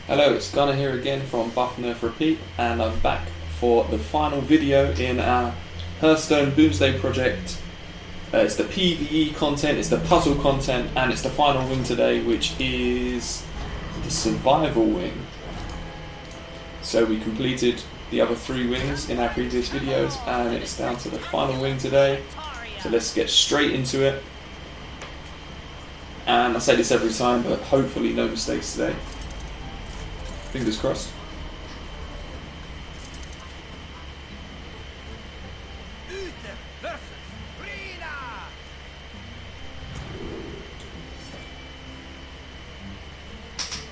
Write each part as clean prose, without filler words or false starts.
Hello, it's Gunnar here again from Buff Nerf Repeat, and I'm back for the final video in our Hearthstone Boomsday project. It's the PvE content, it's the puzzle content, and it's the final wing today, which is the survival wing. So we completed the other 3 wings in our previous videos, and it's down to the final wing today. So let's get straight into it. And I say this every time, but hopefully no mistakes today. Fingers crossed.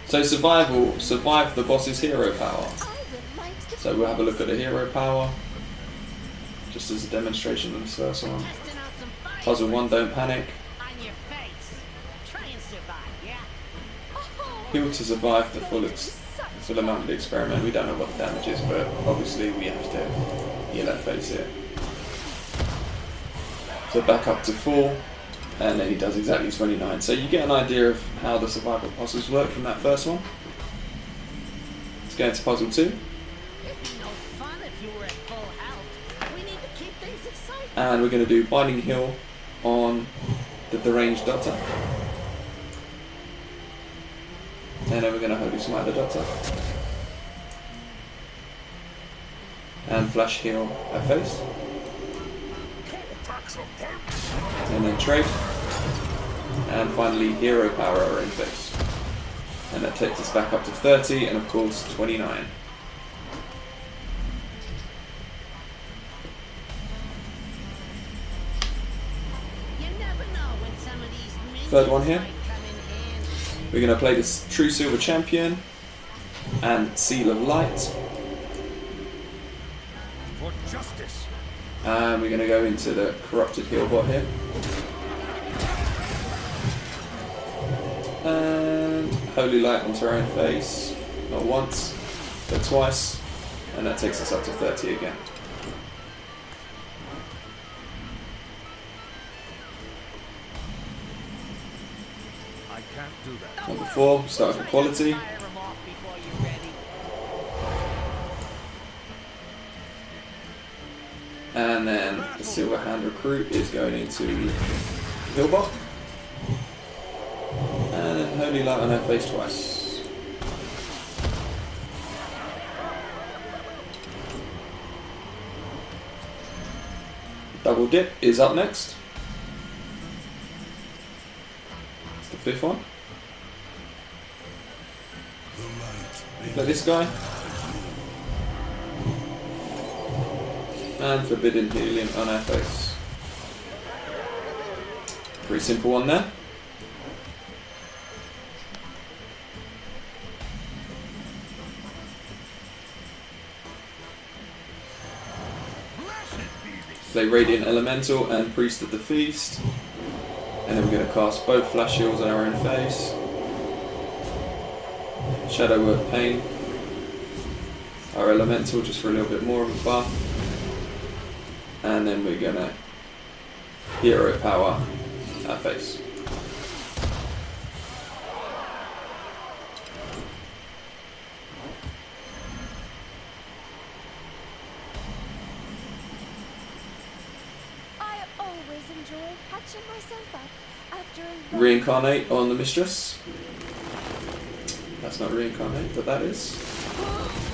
So survive the boss's hero power. So we'll have a look at the hero power, just as a demonstration of this first one. Puzzle 1, don't panic. Heal to survive the full amount of the experiment. We don't know what the damage is, but obviously we have to heal our face here. So back up to 4, and then he does exactly 29. So you get an idea of how the survival puzzles work from that first one. Let's go into puzzle 2. And we're going to do Binding Heal on the deranged Doctor. And then we're going to Holy Smite the Doctor. And Flash Heal her face. And then Trade. And finally Hero Power her own face. And that takes us back up to 30 and of course 29. Third one here. We're going to play this True Silver Champion and Seal of Light. For justice. And we're going to go into the Corrupted Heal bot here. And Holy Light onto our own face. Not once, but twice. And that takes us up to 30 again. Can't do that. Number 4, start with Equality. And then the Silver Hand Recruit is going into Healbot. And then Holy Light on her face twice. Double Dip is up next. The 5th one. Like this guy. And Forbidden Healing on our face. Pretty simple one there. Play Radiant Elemental and Priest of the Feast. And then we're going to cast both Flash Heals on our own face. Shadow Word Pain. Our Elemental just for a little bit more of a buff. And then we're going to Hero Power our face. Reincarnate on the Mistress. That's not Reincarnate, but that is.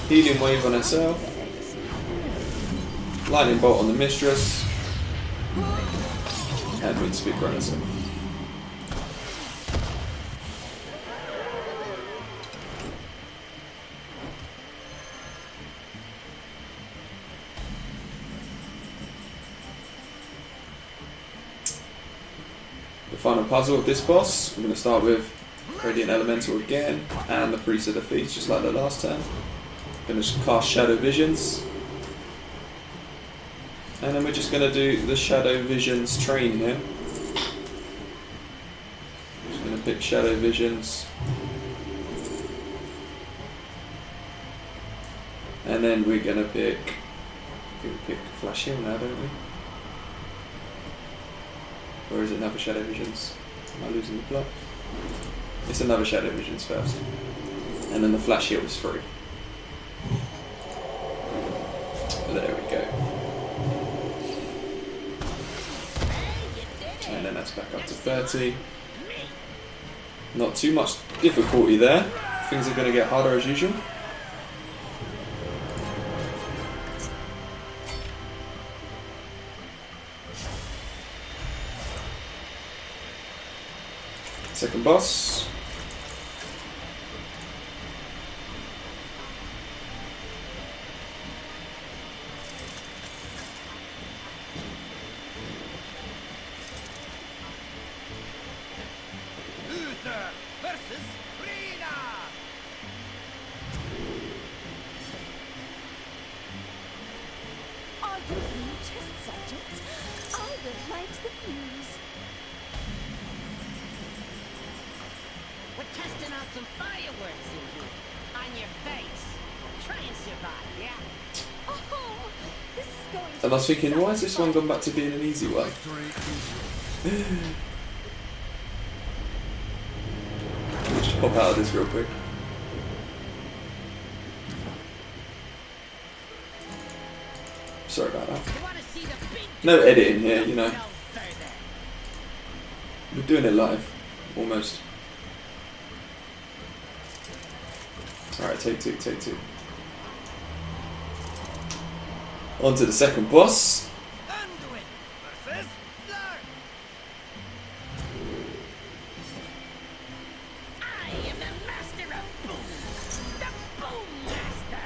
Healing Wave on herself. Lightning Bolt on the Mistress. And Wind Speaker on herself. The final puzzle of this boss, we're going to start with Radiant Elemental again, and the Priest of the Feast, just like the last time. Going to cast Shadow Visions. And then we're just going to do the Shadow Visions train here. Just going to pick Shadow Visions. And then we're going to pick Flash Heal now, don't we? Or is it another Shadow Visions? Am I losing the plot? It's another Shadow Visions first. And then the flash heal is free. There we go. And then that's back up to 30. Not too much difficulty there. Things are going to get harder as usual. Second boss. Luther versus Rina. Are you new test subjects? I will light the fuse. We're testing out some fireworks in here. On your face. Try and survive, yeah? Oh, this is going to And I was be thinking, so why has this one fun. gone back to being an easy one? Let's just pop out of this real quick. Sorry about that. You want to see the big No editing here, you know. go further. We're doing it live. Almost. Alright, take two, take two. On to the second boss. Anduin versus Lark. I am the master of boom. The boom master.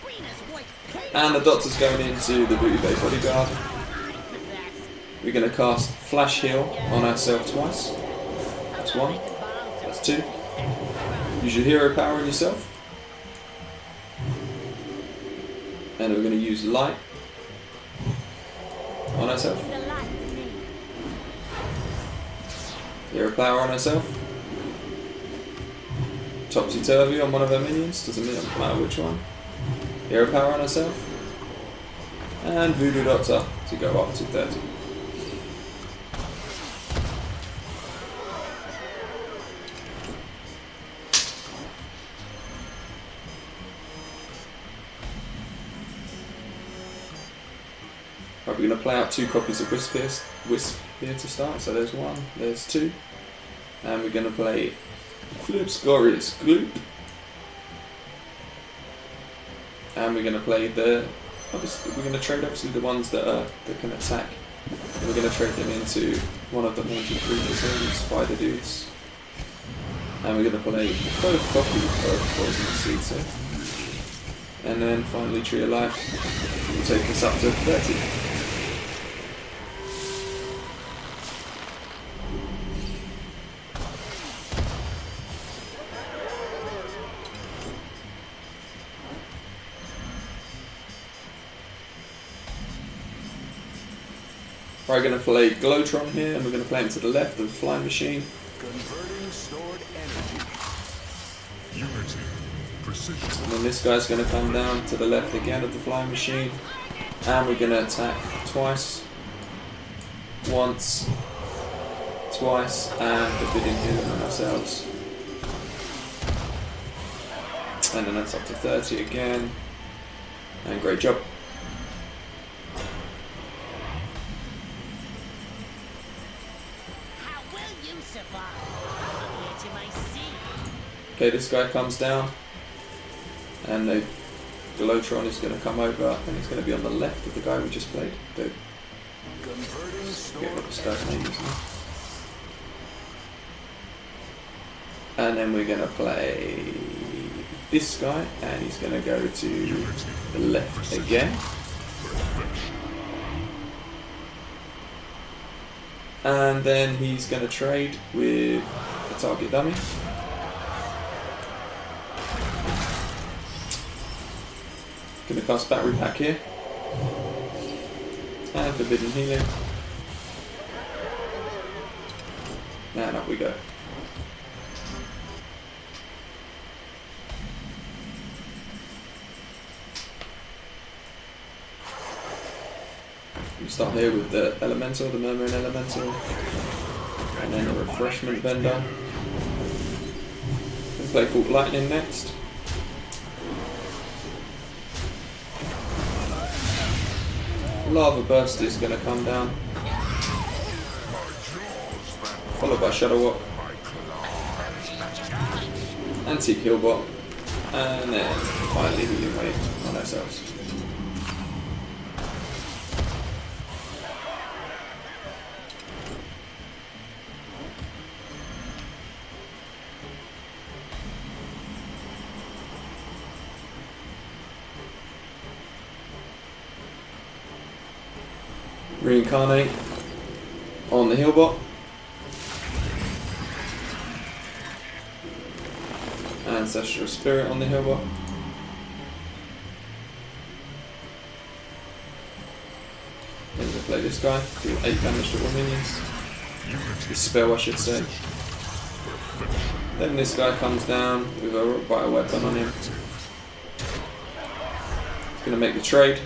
Rina's white paint. And the doctor's going into the Booty Bay Bodyguard. We're going to cast Flash Heal on ourselves twice. That's one. That's two. Use your hero power on yourself. And we're going to use Light on ourselves. The light's me. Hero power on herself. Topsy-turvy on one of her minions, doesn't matter which one. Hero power on herself. And Voodoo Doctor to go up to 30. Right, we're going to play out 2 copies of Wisp here to start. So there's 1, there's 2. And we're going to play Flip's Glorious Gloop. And we're going to play obviously we're going to trade obviously the ones that can attack. And we're going to trade them into one of the haunted creatures here, these spider dudes. And we're going to play both copies of Poison Seeds here. And then finally Tree of Life will take us up to 30. We're going to play Glowtron here, and we're going to play him to the left of the flying machine. Converting stored energy. Unity, precision, And then this guy's going to come down to the left again of the flying machine. And we're going to attack twice. Once. Twice. And Forbidden Healing on ourselves. And then that's up to 30 again. And great job. How will you survive? On the edge of my seat. Okay, this guy comes down. And the Glowtron is going to come over. And he's going to be on the left of the guy we just played. The Converting Get stored what this guy's energy. name is now. And then we're going to play this guy, and he's going to go to the left again. And then he's going to trade with the target dummy. Going to cast Battery Pack here. And Forbidden Healing. And up we go. We start here with the Elemental, the Murmuring Elemental. And then the Refreshment Vendor. play Fault Lightning next. Lava Burst is going to come down, followed by Shadow Walk, Antique Healbot, and then finally Healing Wave on ourselves. Reincarnate on the Healbot. Ancestral Spirit on the Healbot. Then we'll play this guy, do 8 damage to all minions. This spell, I should say. Then this guy comes down with a Rock Biter weapon on him. He's going to make the trade.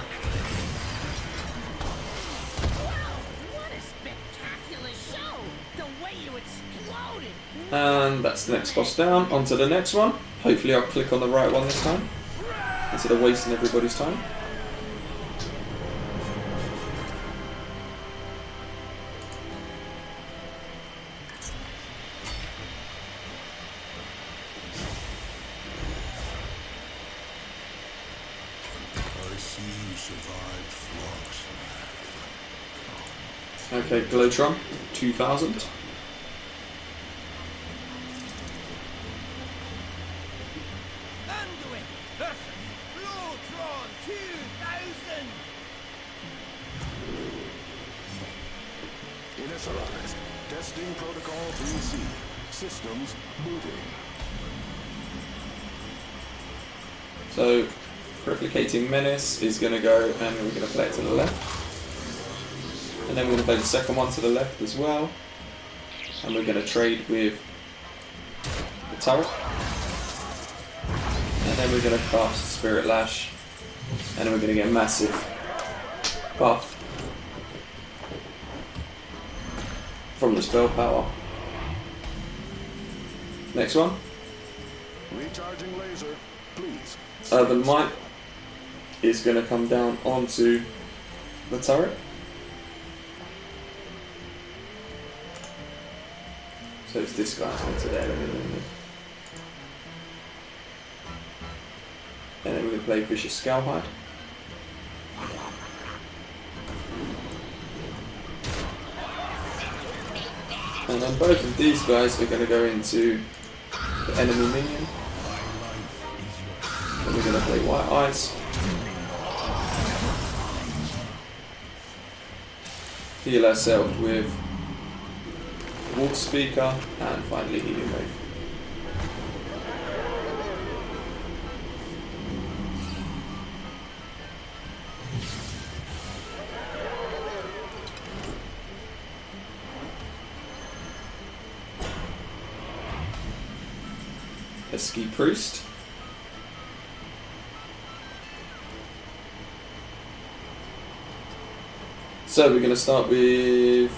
And that's the next boss down. On to the next one. Hopefully I'll click on the right one this time, instead of wasting everybody's time. I see you survived flux. Okay, Glowtron, 2000. Anduin versus Glowtron 2000. Initialized. Testing protocol 3C. Systems booting. So, Replicating Menace is going to go, and we're going to play it to the left. And then we're going to play the second one to the left as well. And we're going to trade with the turret. And then we're going to cast Spirit Lash. And then we're going to get a massive buff from the spell power. Next one. Recharging laser, please. Urban Might is going to come down onto the turret. So it's this guy onto there. And then we're going to play Vicious Scalhide. And then both of these guys are going to go into the enemy minion. Then we're going to play White Eyes. Heal ourselves with Water Speaker, and finally Healing Wave. Pesky Priest. So we're going to start with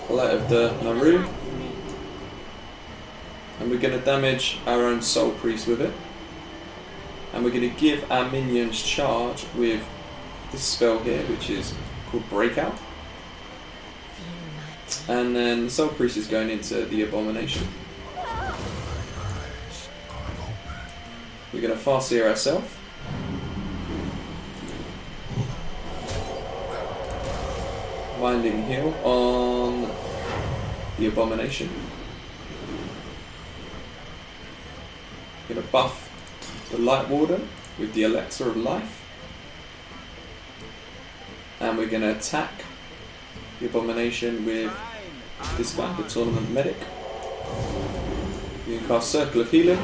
Light of the Naru, and we're going to damage our own Soul Priest with it, and we're going to give our minions charge with this spell here, which is called Breakout, and then the Soul Priest is going into the Abomination. We're going to Farseer ourselves. Binding Heal on the Abomination. We're going to buff the Light Warden with the Elixir of Life. And we're going to attack the Abomination with this guy, the Tournament Medic. We can cast Circle of Healing.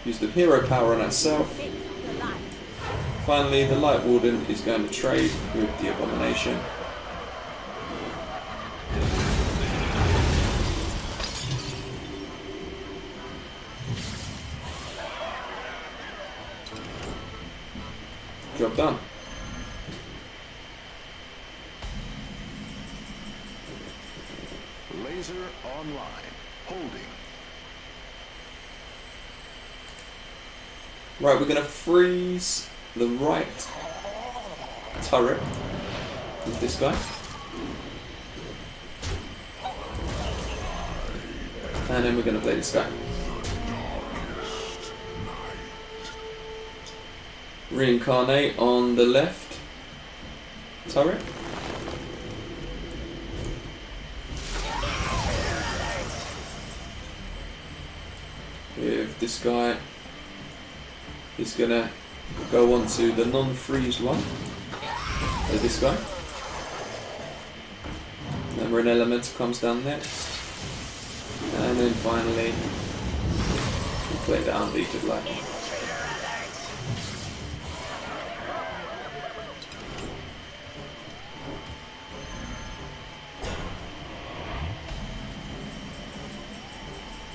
Use the hero power on ourselves. Finally, the Light Warden is going to trade with the Abomination. Job done. Laser online. Holding. Right, we're going to freeze the right turret with this guy. And then we're going to play this guy. Reincarnate on the left turret. With this guy, he's going to go on to the non-freeze one. So this guy. Then an elemental comes down next. And then finally, we play the unbeaten light.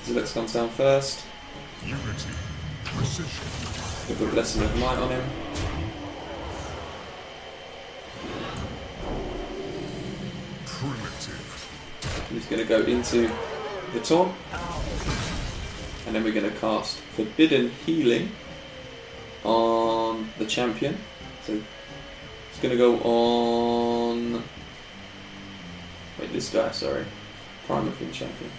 Zilix comes down first. Unity. Precision. Give a Blessing of Might on him. Primitive. He's going to go into the taunt. And then we're going to cast Forbidden Healing on the champion. So it's going to go on... Wait, this guy, sorry. Primal champion.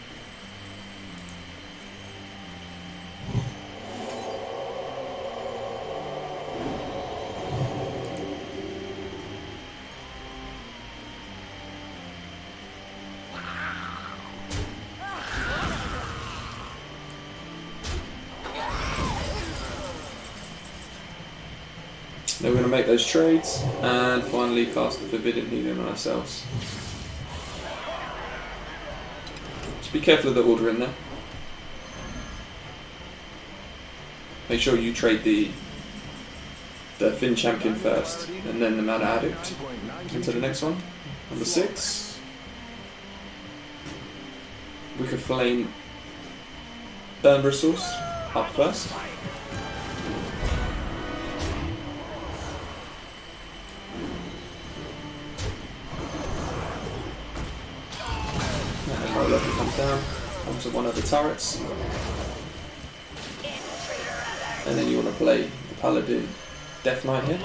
Then we're going to make those trades and finally cast the Forbidden Healing on ourselves. Just be careful of the order in there. Make sure you trade the Finn Champion first and then the Mana Addict into the next one. Number 6. Wicked Flame Burn Bristles up first. Comes down onto one of the turrets, and then you want to play the Paladin Death Knight here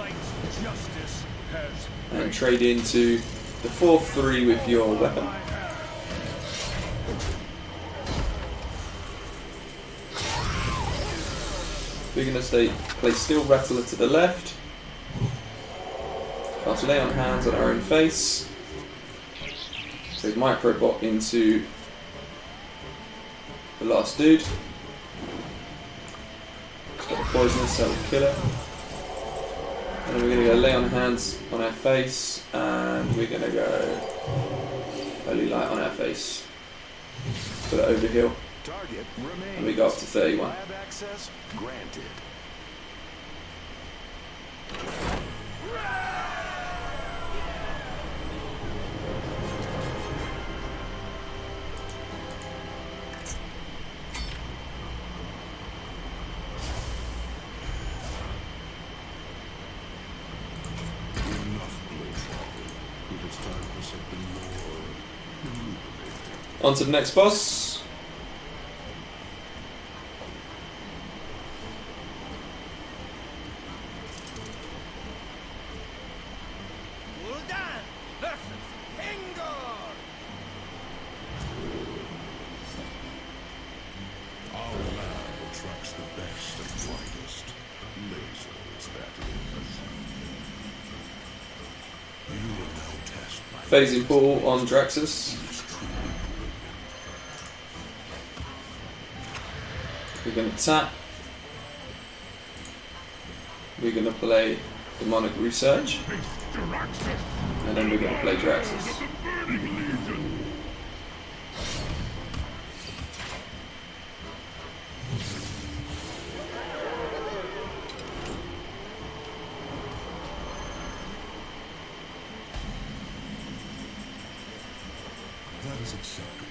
and trade into the 4/3 with your weapon. We're going to play Steel Rattler to the left, cast Lay on Hands on our own face. So Microbot into the last dude. It's got a poisonous, so we'll kill it. And then we're going to go Lay on Hands on our face, and we're going to go Holy Light on our face. Put it over heal. Target remains. And we go up to 31. Lab access granted. On to the next boss. Gul'dan versus Engor. Our lab attracts the best and brightest. Lasers, that is. You will now test my Phasing Ball on Draxus. We're going to tap. We're going to play Demonic Research. And then we're going to play Draxus. That is acceptable.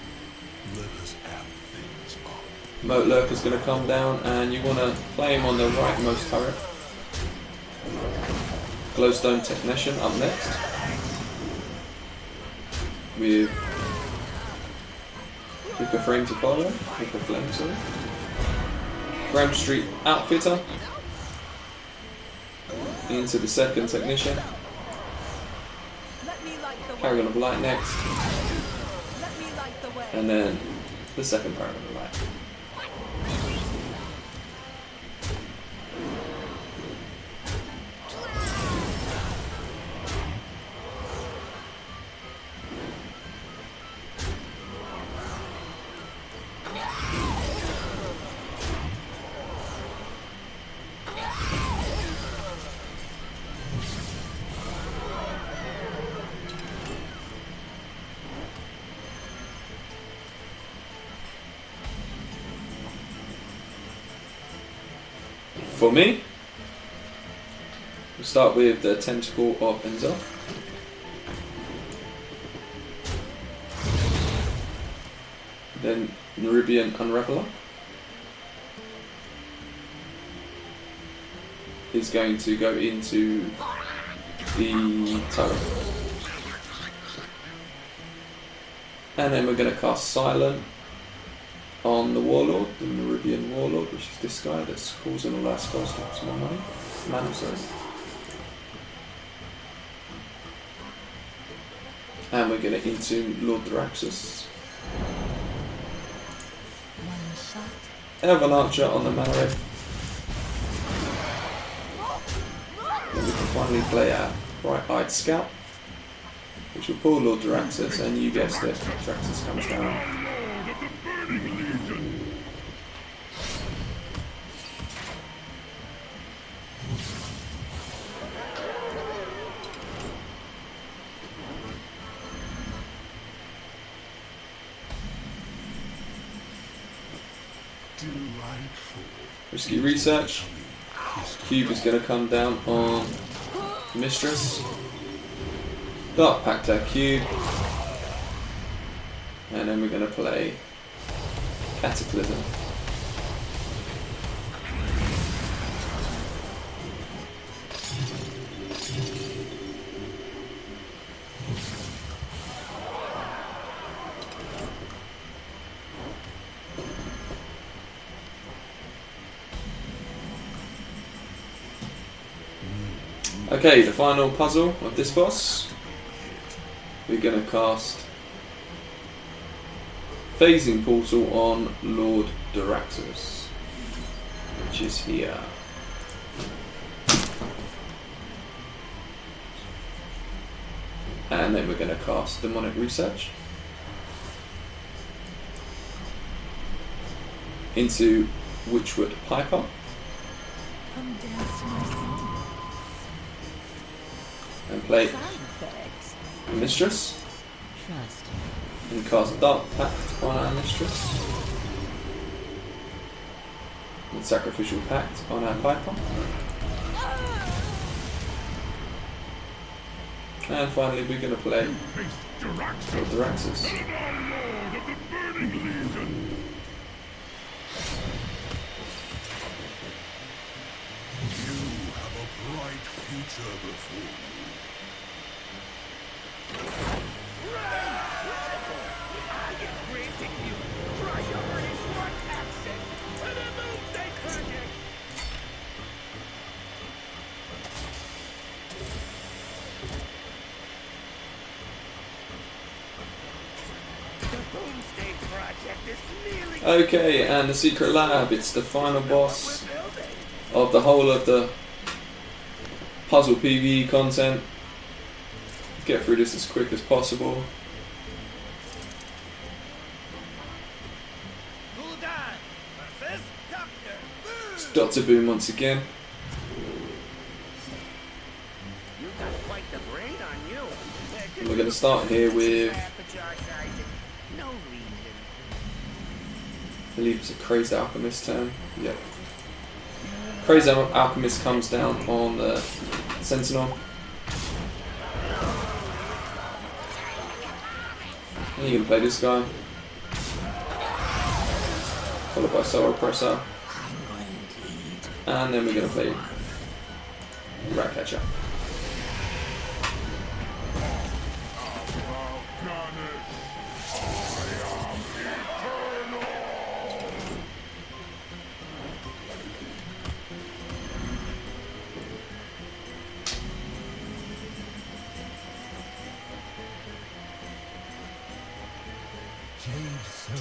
Let us amp things up. Moat Lurker's going to come down, and you want to play him on the rightmost turret. Glowstone Technician up next. With Wicker Frame to follow. Wicker Flame, sorry. Ram Street Outfitter. into the second technician. Let me light the way. Paragon of Light next, Let me light the way. and then the second Paragon of Light. For me, we'll start with the Tentacle of Enzo. Then Nerubian Unraveler is going to go into the turret. And then we're going to cast Silent on the Warlord, the Nerubian Warlord, which is this guy that's causing all our spells to cost more money. Mana, sorry. And we're going to into Lord Thraxus. Elven Archer on the Mana Red. Then we can finally play our Bright-Eyed Scout, which will pull Lord Thraxus, and you guessed it, Thraxus comes down. Risky Research. Cube is going to come down on Mistress. Dark Pact our Cube. And then we're going to play Cataclysm. Okay, the final puzzle of this boss. We're going to cast Phasing Portal on Lord Thraxus, which is here. And then we're going to cast Demonic Research into Witchwood Piper. Come dance to my song. And play Side effects. Mistress. Trust. And cast Dark Pact on our Mistress. And Sacrificial Pact on our Piper. And finally we're going to play Lord Thraxus. Bright future before you. I am granting you priority one access to the Doomsday Project. The Doomsday Project is nearly Okay, and the Secret Lab, it's the final boss we're building. of the whole of the puzzle PvE content. Get through this as quick as possible. Gul'dan versus Dr. Boom. It's Dr. Boom once again. You got quite the brain on you. And we're going to start here with, No reason. I believe it's a Crazed Alchemist turn. Yep. Crazed Alchemist comes down on the Sentinel. And you're going to play this guy. Followed by Soul Oppressor. And then we're going to play Ratcatcher.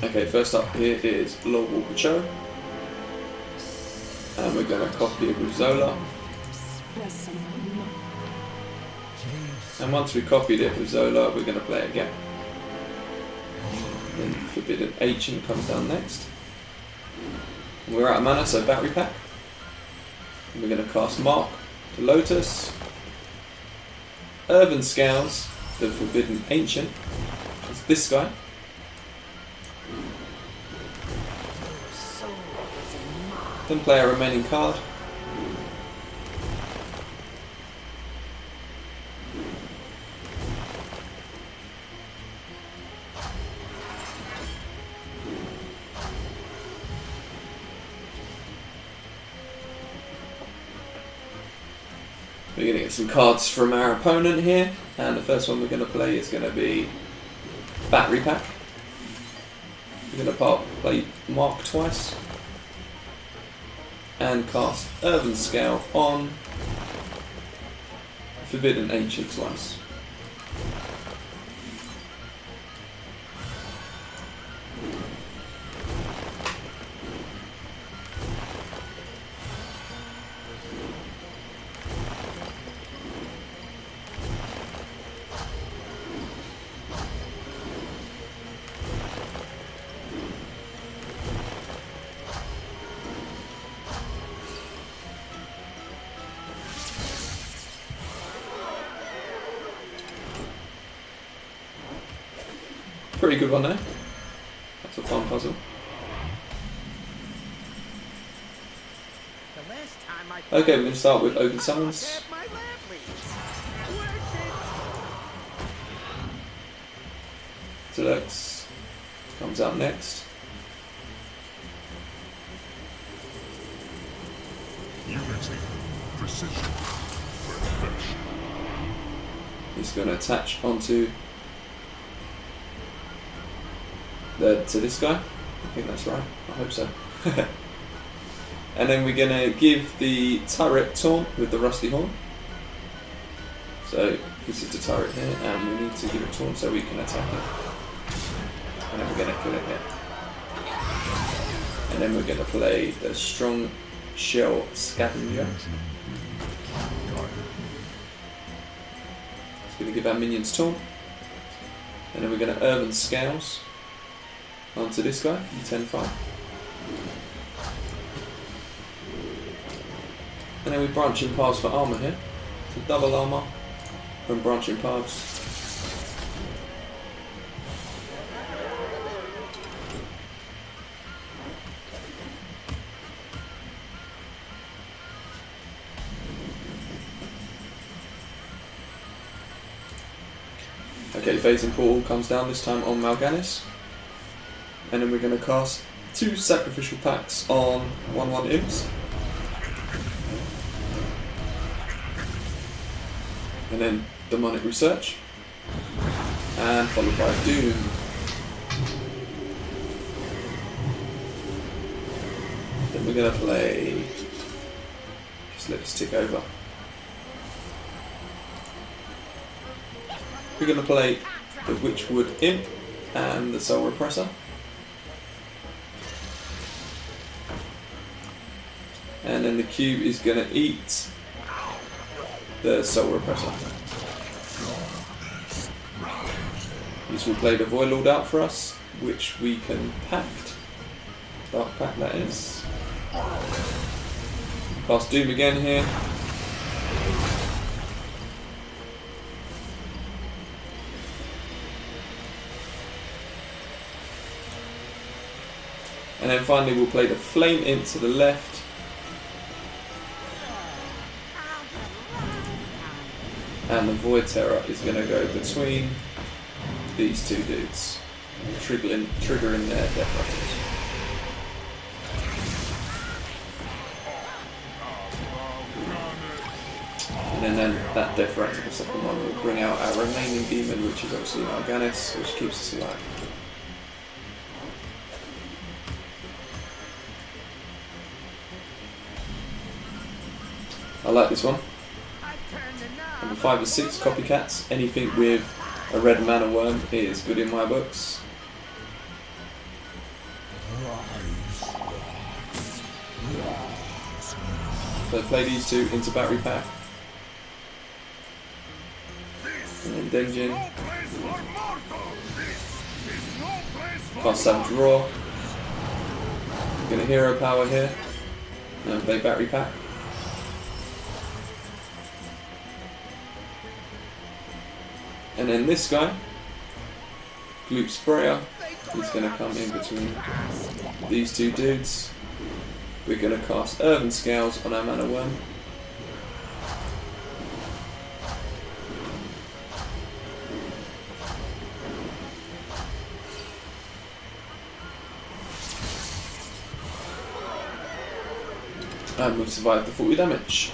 Okay, first up here is Lord Walker Cho. And we're going to copy it with Zola. And once we copied it with Zola, we're going to play it again. Then Forbidden Ancient comes down next. We're out of mana, so Battery Pack. And we're going to cast Mark to Lotus. Earthen Scales, the Forbidden Ancient. It's this guy. Then play our remaining card. We're going to get some cards from our opponent here, and the first one we're going to play is going to be Battery Pack. We're going to play Mark twice and cast Earthen Scale on Forbidden Ancient twice. Pretty good one there. That's a fun puzzle. The last time I Okay, we're going to start with Open Summons. had my lab leaks. Worth Deluxe comes out next. Unity, precision, perfection. He's going to attach onto to this guy. I think that's right. I hope so. And then we're going to give the turret taunt with the rusty horn. So this is the turret here, and we need to give it taunt so we can attack it. And then we're going to kill it here. And then we're going to play the strong shell scavenger. It's going to give our minions taunt. And then we're going to Earthen Scales onto this guy, 10-5. And then we branching paths for armour here. So double armour from branching paths. Okay, Phasing Portal comes down this time on Mal'Ganis. And then we're going to cast 2 Sacrificial Packs on 1/1 Imps. And then Demonic Research. And followed by Doom. Then we're going to play... Just let this tick over. We're going to play the Witchwood Imp and the Soul Repressor. And then the cube is going to eat the Soul Repressor. This will play the Void Lord out for us, which we can pact. Dark Pact that is. Cast Doom again here. And then finally we'll play the Flame Imp to the left. And the Void Terror is going to go between these 2 dudes, triggering their death rattles. And then that death rattle, the second one, will bring out our remaining demon, which is obviously Mal'Ganis, which keeps us alive. I like this one. Number 5 or 6 copycats. Anything with a red mana worm is good in my books. So play these two into battery pack. And then Denjin. No place for mortal. This is no place for Cast Savage Roar. Gonna hero power here. And play battery pack. And then this guy, Gloop Sprayer, is going to come in between these two dudes. We're going to cast Earthen Scales on our mana 1. And we've survived the 40 damage.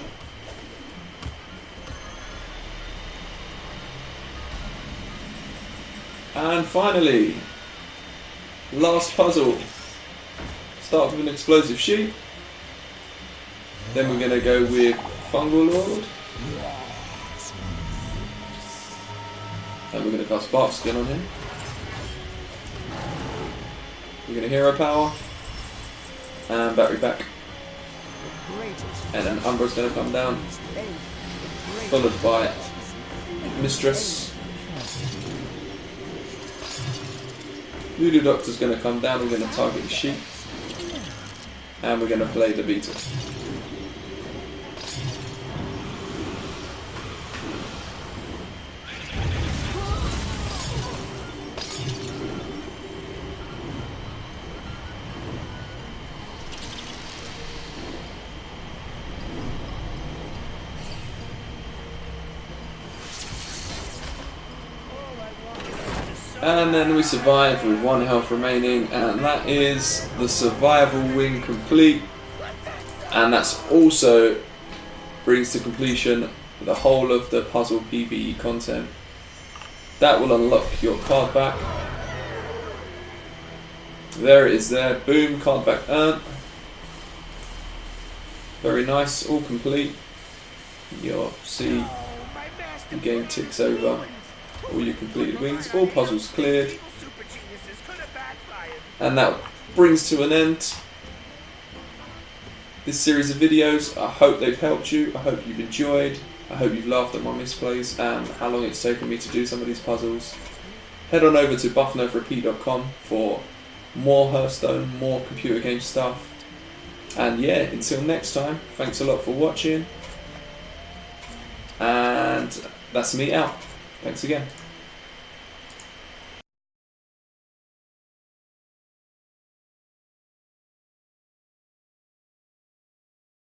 And finally, last puzzle. Start with an explosive sheep. Then we're going to go with Fungal Lord. And we're going to cast Bark Skin on him. We're going to hero power. And battery pack. And then Umbra's going to come down. Followed by Mistress. Voodoo Doctor's going to come down, we're going to target the sheep, and we're going to play the beetle. And then we survive with 1 health remaining, and that is the survival wing complete. And that's also brings to completion the whole of the puzzle PvE content. That will unlock your card back. There it is there, boom, card back earned. Very nice, all complete. You'll see the game ticks over. All your completed wings, all puzzles cleared, and that brings to an end this series of videos. I hope they've helped you, I hope you've enjoyed, I hope you've laughed at my misplays and how long it's taken me to do some of these puzzles. Head on over to buffnerforrepeat.com for more Hearthstone, more computer game stuff, and yeah, until next time, thanks a lot for watching, and that's me out. Thanks again.